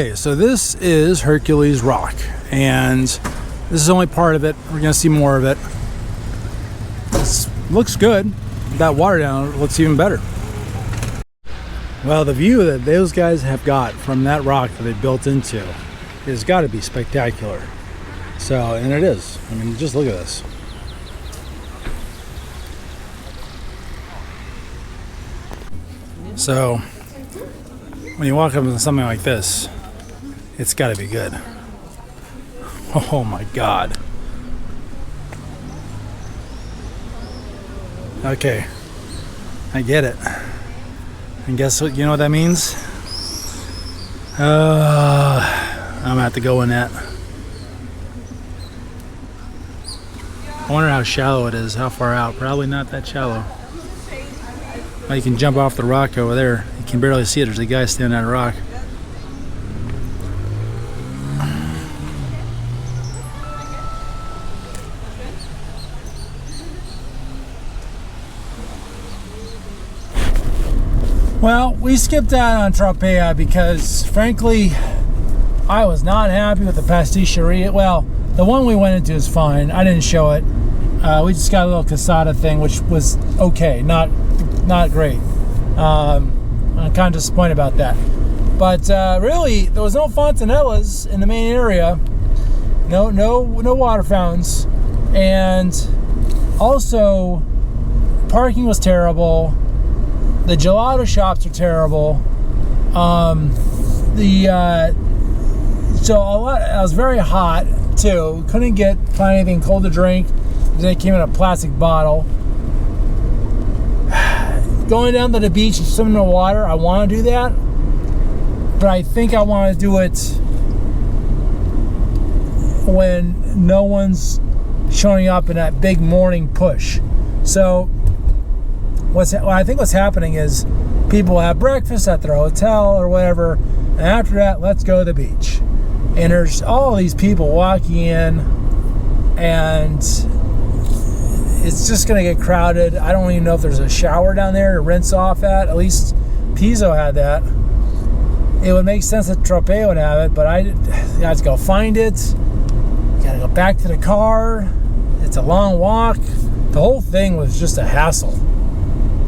Okay, so this is Hercules Rock, and this is only part of it. We're gonna see more of it. This looks good. That water down looks even better. Well, the view that those guys have got from that rock that they built into has got to be spectacular. So, and it is. I mean, just look at this. So, when you walk up to something like this, it's got to be good. Oh my God. Okay, I get it. And guess what? You know what that means? I'm gonna have to go in that. I wonder how shallow it is, how far out. Probably not that shallow. Well, you can jump off the rock over there. You can barely see it. There's a guy standing on a rock. Well, we skipped out on Tropea because, frankly, I was not happy with the pasticceria. Well, the one we went into is fine. I didn't show it. We just got a little casata thing, which was okay, not great. I'm kind of disappointed about that. But really, there was no fontanellas in the main area. No water fountains, and also parking was terrible. The gelato shops are terrible. So I was very hot too. Couldn't find anything cold to drink. They came in a plastic bottle. Going down to the beach and swimming in the water, I want to do that, but I think I want to do it when no one's showing up in that big morning push. So I think what's happening is people have breakfast at their hotel or whatever, and after that, let's go to the beach. And there's all these people walking in, and it's just going to get crowded. I don't even know if there's a shower down there to rinse off at. At least Pizzo had that. It would make sense that Tropea would have it, but I have to go find it. Got to go back to the car. It's a long walk. The whole thing was just a hassle.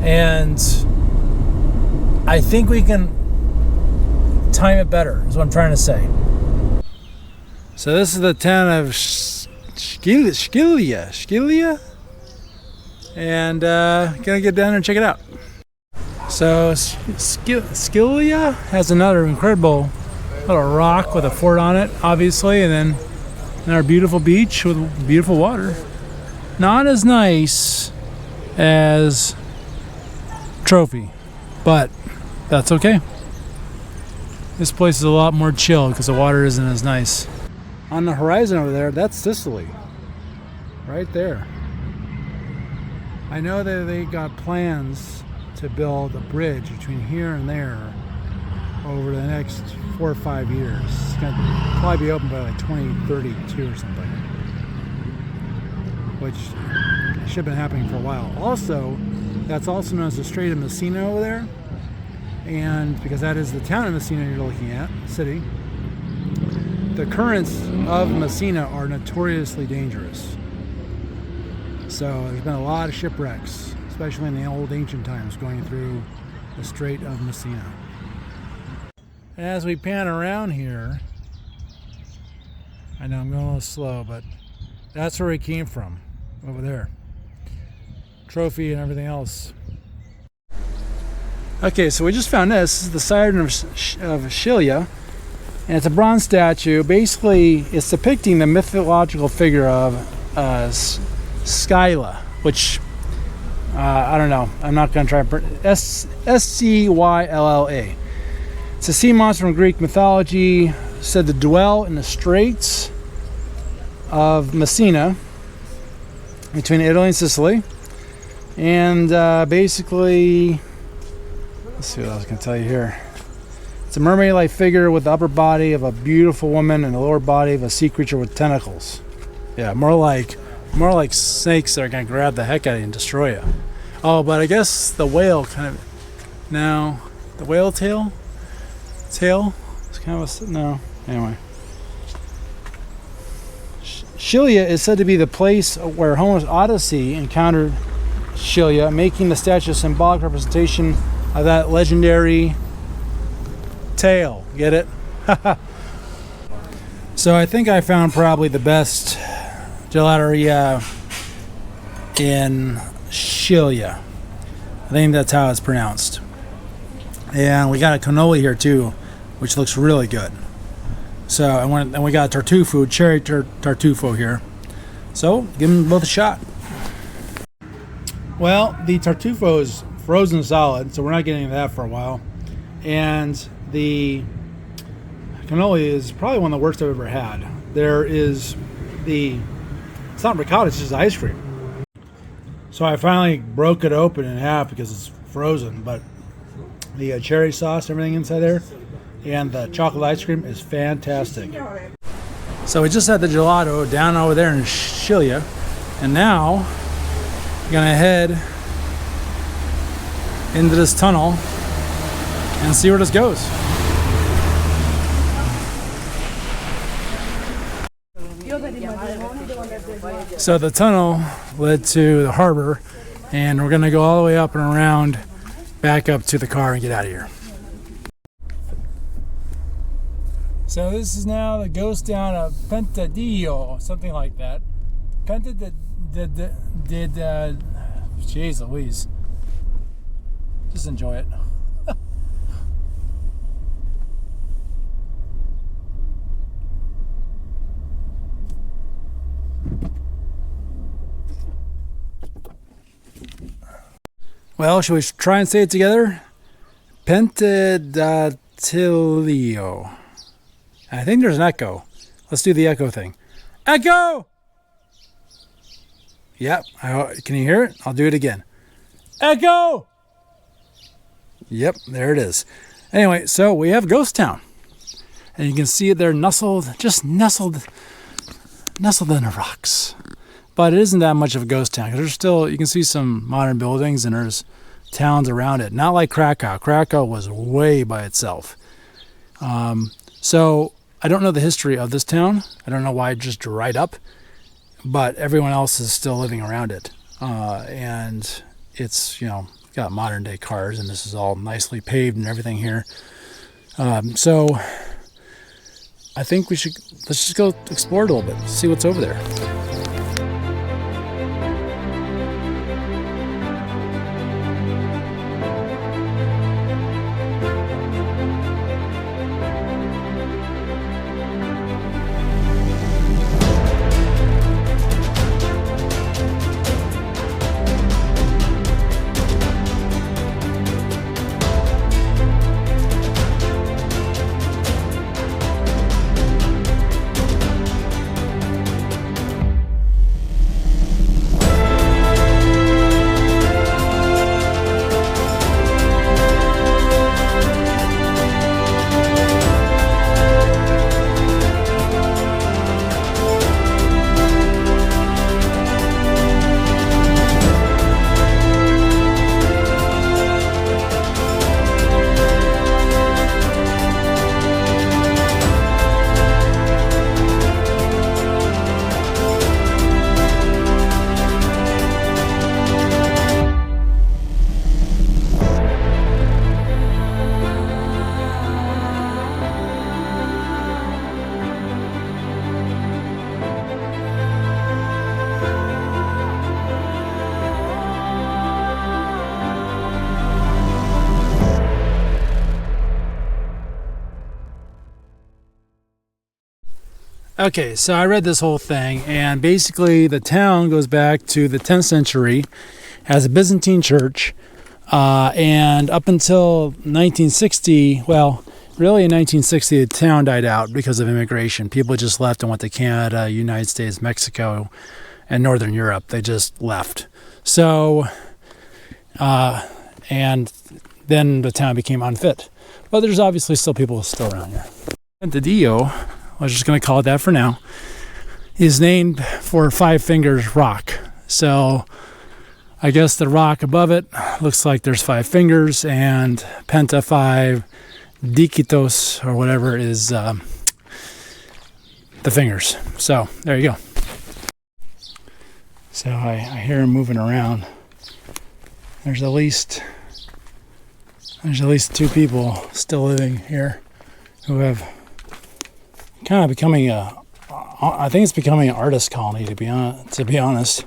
And I think we can time it better, is what I'm trying to say. So this is the town of Scilia, and gonna get down there and check it out. So Scilia has another incredible little rock with a fort on it, obviously, and then our beautiful beach with beautiful water. Not as nice as Trophy, but that's okay. This place is a lot more chill because the water isn't as nice. On the horizon over there, that's Sicily, right there. I know that they got plans to build a bridge between here and there over the next 4 or 5 years. It's going to probably be open by like 2032 or something, which should have been happening for a while. Also, that's also known as the Strait of Messina over there, and because that is the town of Messina you're looking at, city. The currents of Messina are notoriously dangerous. So there's been a lot of shipwrecks, especially in the old ancient times, going through the Strait of Messina. And as we pan around here, I know I'm going a little slow, but that's where we came from, over there. Trophy and everything else. Okay, so we just found this. This is the Siren of Scilia, and it's a bronze statue. Basically, it's depicting the mythological figure of Scylla, which I don't know. I'm not going to try Scylla. It's a sea monster from Greek mythology, said to dwell in the straits of Messina between Italy and Sicily. And basically, let's see what else I can tell you here. It's a mermaid-like figure with the upper body of a beautiful woman and the lower body of a sea creature with tentacles. Yeah, more like snakes that are going to grab the heck out of you and destroy you. Oh, but I guess the whale kind of... No, the whale tail It's kind of no. Anyway. Scylla is said to be the place where Homer's Odyssey encountered Scylla, making the statue a symbolic representation of that legendary tale. Get it? So I think I found probably the best gelateria in Scylla. I think that's how it's pronounced. And we got a cannoli here too, which looks really good. So and we got tartufo, cherry tartufo here. So give them both a shot. Well, the tartufo is frozen solid, so we're not getting that for a while. And the cannoli is probably one of the worst I've ever had. It's not ricotta, it's just ice cream. So I finally broke it open in half because it's frozen, but the cherry sauce, everything inside there, and the chocolate ice cream is fantastic. So we just had the gelato down over there in Scylla, and now we're gonna head into this tunnel and see where this goes. So the tunnel led to the harbor, and we're gonna go all the way up and around, back up to the car and get out of here. So this is now the ghost town of Pentadillo, something like that. Jeez Louise. Just enjoy it. Well, shall we try and say it together? Pentadillo. I think there's an echo. Let's do the echo thing. Echo! Yep. Can you hear it? I'll do it again. Echo! Yep, there it is. Anyway, so we have Ghost Town. And you can see it there nestled in the rocks. But it isn't that much of a ghost town, because there's still, you can see some modern buildings and there's towns around it. Not like Krakow. Krakow was way by itself. So I don't know the history of this town. I don't know why it just dried up, but everyone else is still living around it. And it's, got modern day cars, and this is all nicely paved and everything here. So I think let's just go explore it a little bit, see what's over there. Okay, so I read this whole thing, and basically the town goes back to the 10th century as a Byzantine church, and up until 1960, well, really in 1960, the town died out because of immigration. People just left and went to Canada, United States, Mexico, and Northern Europe. They just left. So, and then the town became unfit. But there's obviously still people still around here. Pentadillo, I was just going to call it that for now, is named for Five Fingers Rock. So I guess the rock above it looks like there's five fingers, and Penta 5, Dikitos or whatever is the fingers. So there you go. So I hear him moving around. There's at least 2 people still living here who have kind of becoming I think it's becoming an artist colony, to be honest.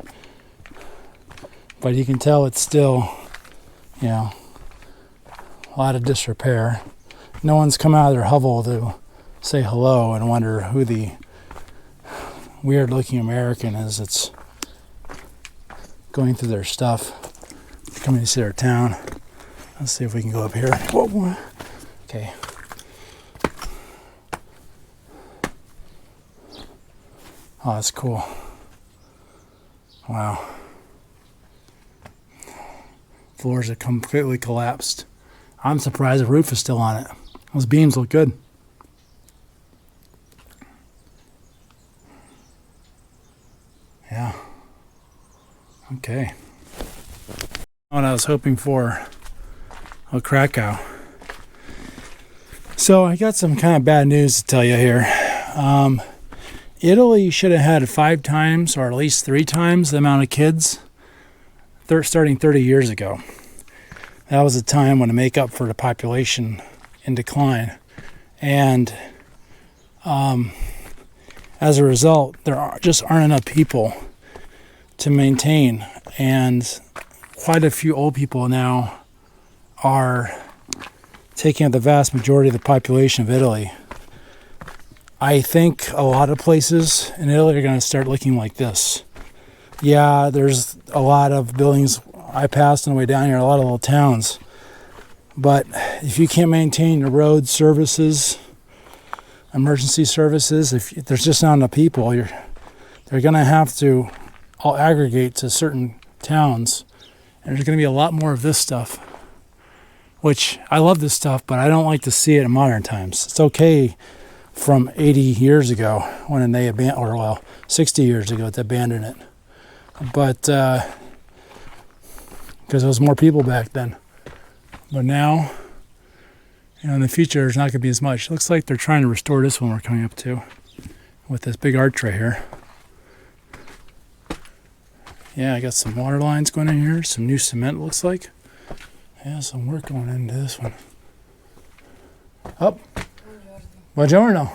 But you can tell it's still, a lot of disrepair. No one's come out of their hovel to say hello and wonder who the weird-looking American is that's going through their stuff, coming to see their town. Let's see if we can go up here. Whoa. Okay. Oh, that's cool. Wow. Floors are completely collapsed. I'm surprised the roof is still on it. Those beams look good. Yeah. Okay. What I was hoping for a Krakow. So I got some kind of bad news to tell you here. Italy should have had 5 times or at least 3 times the amount of kids starting 30 years ago. That was a time when to make up for the population in decline. And as a result, there just aren't enough people to maintain. And quite a few old people now are taking up the vast majority of the population of Italy. I think a lot of places in Italy are going to start looking like this. Yeah, there's a lot of buildings I passed on the way down here, a lot of little towns. But if you can't maintain your road services, emergency services, if there's just not enough people, they're going to have to all aggregate to certain towns. And there's going to be a lot more of this stuff, which I love this stuff, but I don't like to see it in modern times. It's okay from 80 years ago when they abandoned, or well, 60 years ago they abandoned it. But because there was more people back then. But now, in the future, there's not going to be as much. It looks like they're trying to restore this one we're coming up to with this big arch right here. Yeah, I got some water lines going in here, some new cement, looks like. Yeah, some work going into this one. Up. Buongiorno.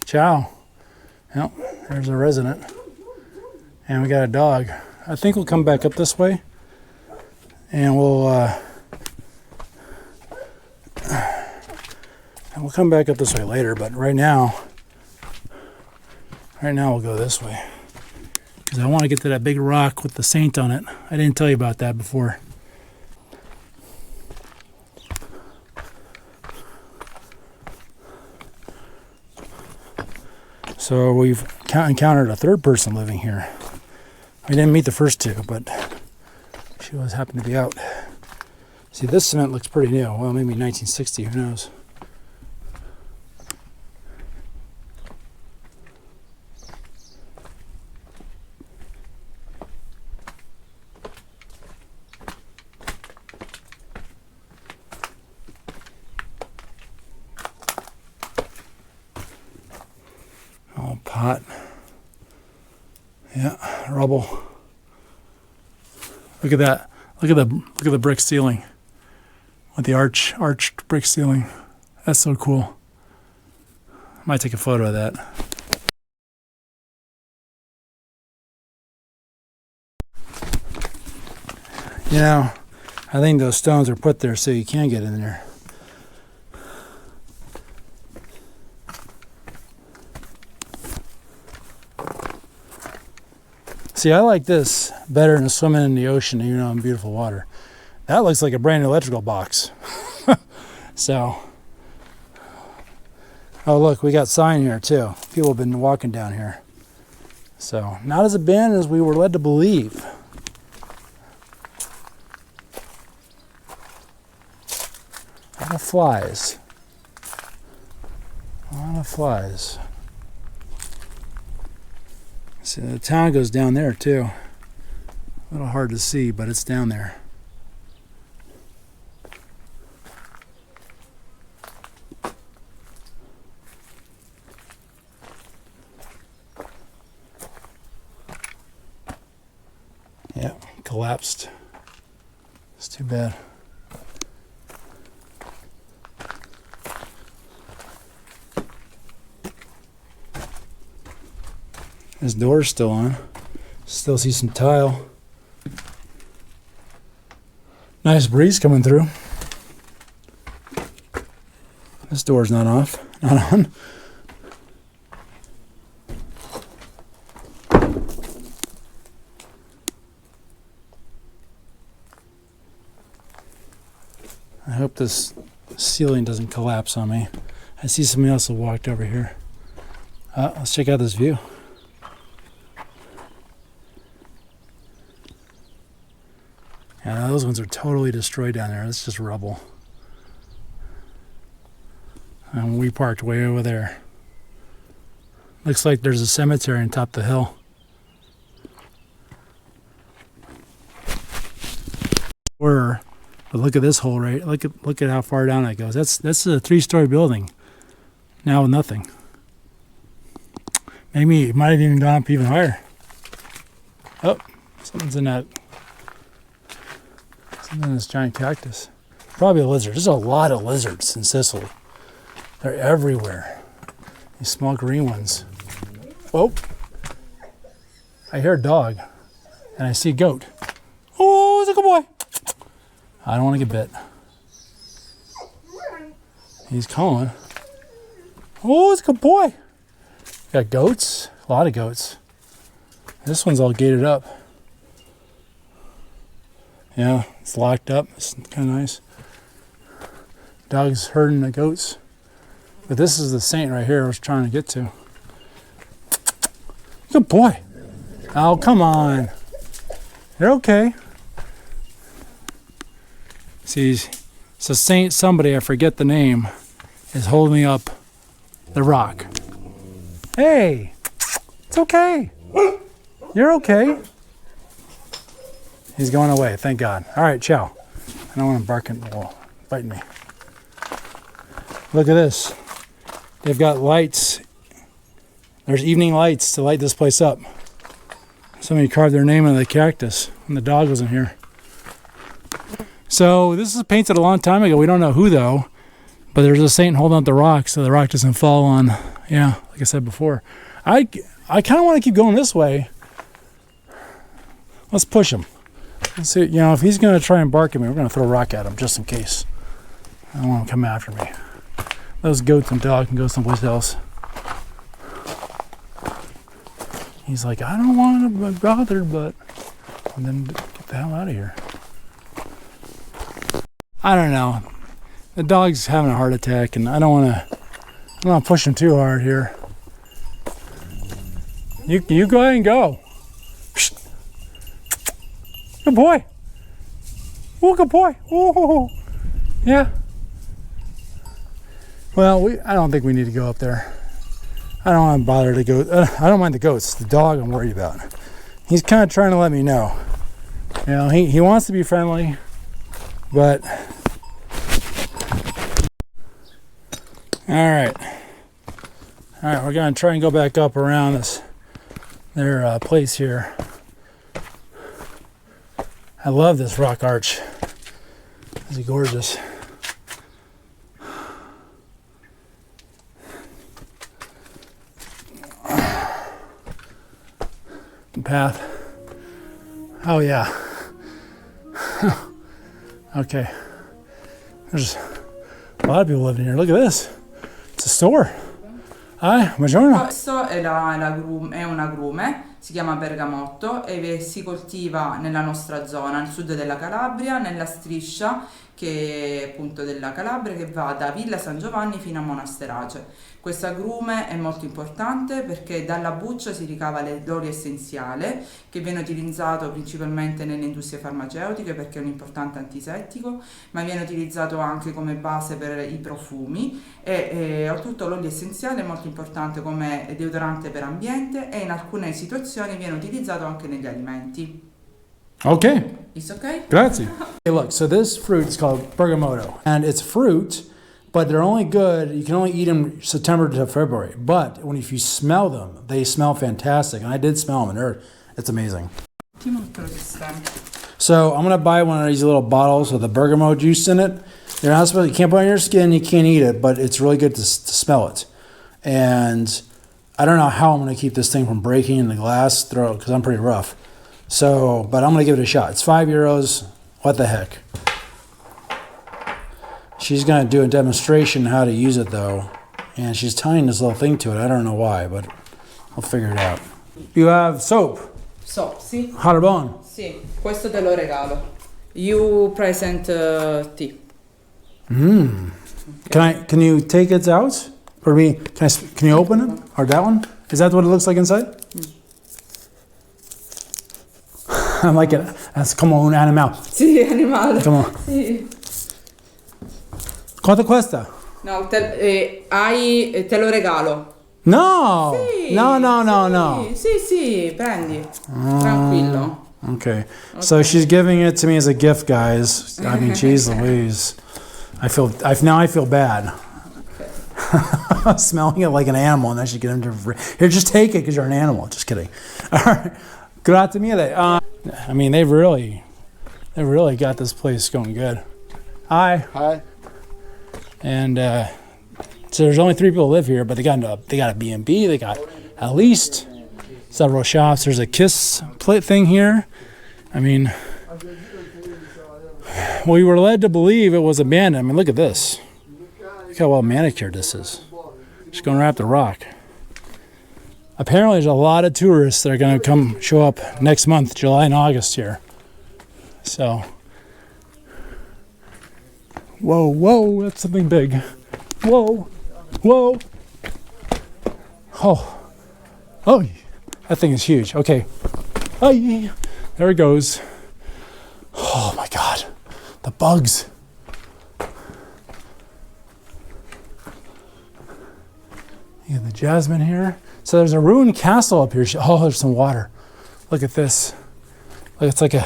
Ciao. Yep, there's a resident. And we got a dog. I think we'll come back up this way. And we'll come back up this way later, but right now we'll go this way. Because I want to get to that big rock with the saint on it. I didn't tell you about that before. So we've encountered a third person living here. We didn't meet the first 2, but she was happened to be out. See, this cement looks pretty new. Well, maybe 1960, who knows? Oh, pot. Yeah, rubble. Look at that. Look at the brick ceiling. With the arched brick ceiling. That's so cool. I might take a photo of that. I think those stones are put there so you can get in there. See, I like this better than swimming in the ocean, even though in beautiful water. That looks like a brand new electrical box. So, oh look, we got sign here too. People have been walking down here. So, not as abandoned as we were led to believe. A lot of flies. A lot of flies. See, the town goes down there too. A little hard to see, but it's down there. collapsed. It's too bad. This door's still on. Still see some tile. Nice breeze coming through. This door's not off, not on. I hope this ceiling doesn't collapse on me. I see somebody else who walked over here. Let's check out this view. Yeah, those ones are totally destroyed down there. It's just rubble. And we parked way over there. Looks like there's a cemetery on top of the hill. But look at this hole, right? Look at how far down that goes. That's a 3-story building. Now with nothing. Maybe it might have even gone up even higher. Oh, something's in that. Something in this giant cactus. Probably a lizard. There's a lot of lizards in Sicily. They're everywhere. These small green ones. Whoa. I hear a dog. And I see a goat. Oh, it's a good boy. I don't want to get bit. He's calling. Oh, it's a good boy. Got goats. A lot of goats. This one's all gated up. Yeah, it's locked up. It's kind of nice. Dog's herding the goats. But this is the saint right here I was trying to get to. Good boy. Oh, come on. You're okay. See, so Saint somebody, I forget the name, is holding up the rock. Hey, it's okay. You're okay. He's going away, thank God. All right, ciao. I don't want him barking, well, biting me. Look at this. They've got lights. There's evening lights to light this place up. Somebody carved their name into the cactus when the dog wasn't here. So this is painted a long time ago. We don't know who though, but there's a saint holding up the rock so the rock doesn't fall on, yeah, like I said before. I kind of want to keep going this way. Let's push him. Let's see, you know, if he's going to try and bark at me, we're going to throw a rock at him just in case. I don't want him to come after me. Those goats and dog can go someplace else. He's like, I don't want to be bothered, but and then get the hell out of here. I don't know. The dog's having a heart attack, and I don't want to push him too hard here. You go ahead and go. Good boy. Oh, good boy. Oh, yeah. Well, I don't think we need to go up there. I don't want to bother the goat. I don't mind the goats. The dog I'm worried about. He's kind of trying to let me know. You know, he wants to be friendly, but all right, we're gonna try and go back up around their place here. I love this rock arch. This is gorgeous. Path. Oh yeah. Okay. There's a lot of people living here. Look at this. It's a store. Hi, buongiorno. Questo è è un agrume, si chiama bergamotto e si coltiva nella nostra zona, nel sud della Calabria, nella striscia che è appunto della Calabria che va da Villa San Giovanni fino a Monasterace. Questo agrume è molto importante perché dalla buccia si ricava l'olio essenziale che viene utilizzato principalmente nelle industrie farmaceutiche perché è un importante antisettico, ma viene utilizzato anche come base per i profumi e oltretutto l'olio essenziale è molto importante come deodorante per ambiente e in alcune situazioni viene utilizzato anche negli alimenti. Okay. It's okay? Grazie. Hey, look, so this fruit is called bergamotto, and it's fruit, but they're only good, you can only eat them September to February. But if you smell them, they smell fantastic. And I did smell them, and it's amazing. So I'm gonna buy one of these little bottles with the bergamot juice in it. You're not supposed, you can't put it on your skin, you can't eat it, but it's really good to smell it. And I don't know how I'm gonna keep this thing from breaking in the glass throat because I'm pretty rough. So, but I'm gonna give it a shot. It's €5. What the heck? She's gonna do a demonstration how to use it though, and she's tying this little thing to it. I don't know why, but I'll figure it out. You have soap. So, sì. Harbon. Sì, questo te lo regalo. You present tea. Can you take it out for me? Can you open it? Or that one? Is that what it looks like inside? I'm like it. That's come on, animal. Sì, animale. Come on. Sì. Quanto questa? No, te lo regalo. No. Sì, No. Sì, prendi. Tranquillo. Okay. So she's giving it to me as a gift, guys. I mean, geez Louise. I feel bad. Okay. Smelling it like an animal, and I should get him to here. Just take it because you're an animal. Just kidding. All right. Grazie mille. I mean, they really got this place going good. Hi. And so there's only 3 people who live here, but they got a B&B. They got at least several shops. There's a Kiss plate thing here. I mean, we were led to believe it was abandoned. I mean, look at this. Look how well manicured this is. Just going right up the rock. Apparently, there's a lot of tourists that are going to come show up next month, July and August here. So, whoa, that's something big. Whoa. Oh, that thing is huge. Okay. Ay, there it goes. Oh my God, the bugs. You have the jasmine here. So there's a ruined castle up here. Oh, there's some water. Look at this. Look, it's like a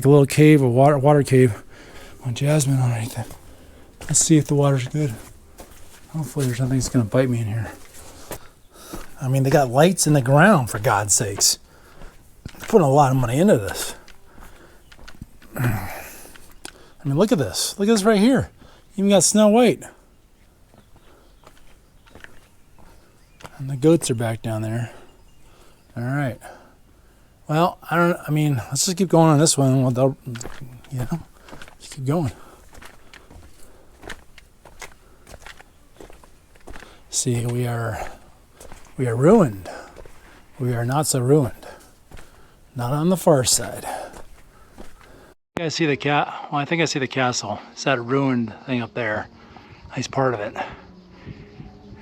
little cave, a water cave with jasmine underneath it. Let's see if the water's good. Hopefully there's nothing that's gonna bite me in here. I mean, they got lights in the ground, for God's sakes. They're putting a lot of money into this. I mean, look at this. Look at this right here. Even got Snow White. And the goats are back down there. All right. Well, let's just keep going on this one. Just keep going. See, we are ruined. We are not so ruined. Not on the far side. I see the I think I see the castle. It's that ruined thing up there. Nice part of it.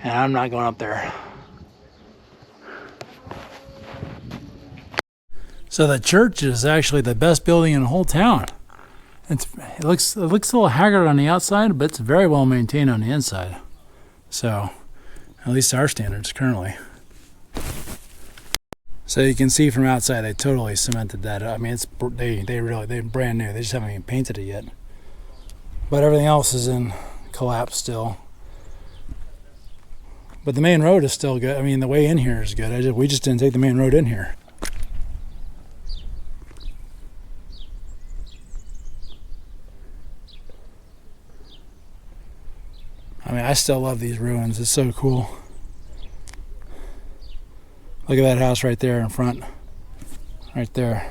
And I'm not going up there. So the church is actually the best building in the whole town. It looks a little haggard on the outside, but it's very well maintained on the inside. So, at least our standards currently. So you can see from outside they totally cemented that up. I mean, they're brand new. They just haven't even painted it yet. But everything else is in collapse still. But the main road is still good. I mean, the way in here is good. We just didn't take the main road in here. I mean, I still love these ruins. It's so cool. Look at that house right there in front. Right there.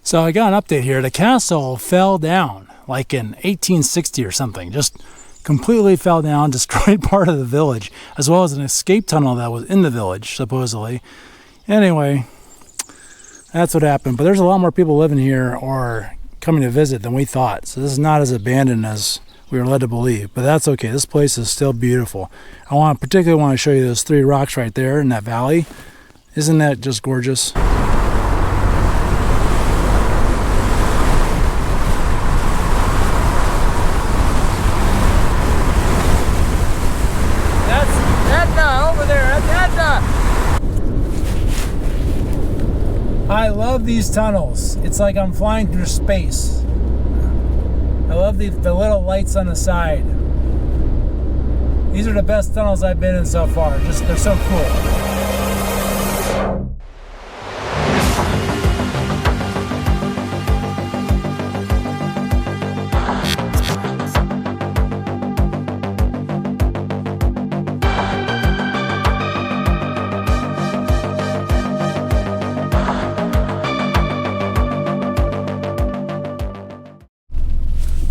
So I got an update here. The castle fell down like in 1860 or something. Just completely fell down, destroyed part of the village, as well as an escape tunnel that was in the village, supposedly. Anyway, that's what happened. But there's a lot more people living here or coming to visit than we thought. So this is not as abandoned as we were led to believe, but that's okay. This place is still beautiful. I particularly want to show you those 3 rocks right there in that valley. Isn't that just gorgeous? That's Etna over there. That's Etna. I love these tunnels. It's like I'm flying through space. I love the little lights on the side. These are the best tunnels I've been in so far. They're so cool.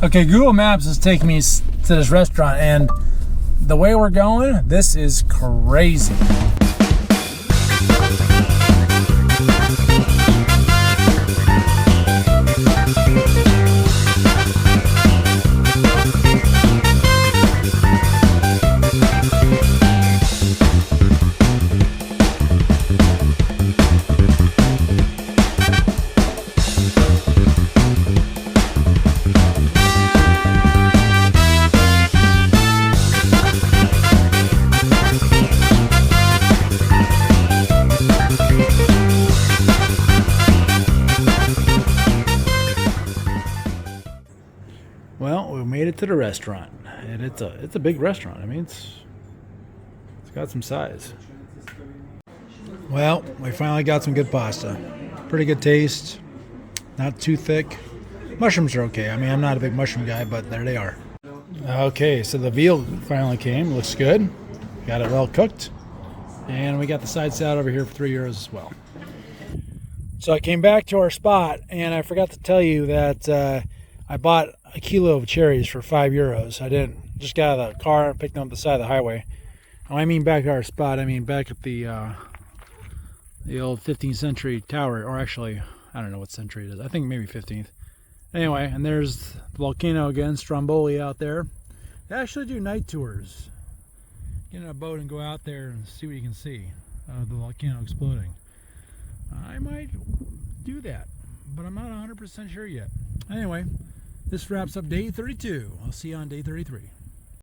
Okay, Google Maps is taking me to this restaurant, and the way we're going, this is crazy. Well, we made it to the restaurant, and it's a big restaurant. I mean, it's got some size. Well, we finally got some good pasta. Pretty good taste, not too thick. Mushrooms are okay. I mean, I'm not a big mushroom guy, but there they are. Okay, so the veal finally came. Looks good. Got it well cooked, and we got the side salad over here for €3 as well. So I came back to our spot, and I forgot to tell you that I bought a kilo of cherries for €5. I didn't just got out of the car and picked them up the side of the highway. When I mean back at our spot, I mean back at the old 15th century tower, or actually, I don't know what century it is. I think maybe 15th. Anyway, and there's the volcano again, Stromboli out there. They actually do night tours. Get in a boat and go out there and see what you can see of the volcano exploding. I might do that, but I'm not 100% sure yet. Anyway, this wraps up day 32. I'll see you on day 33.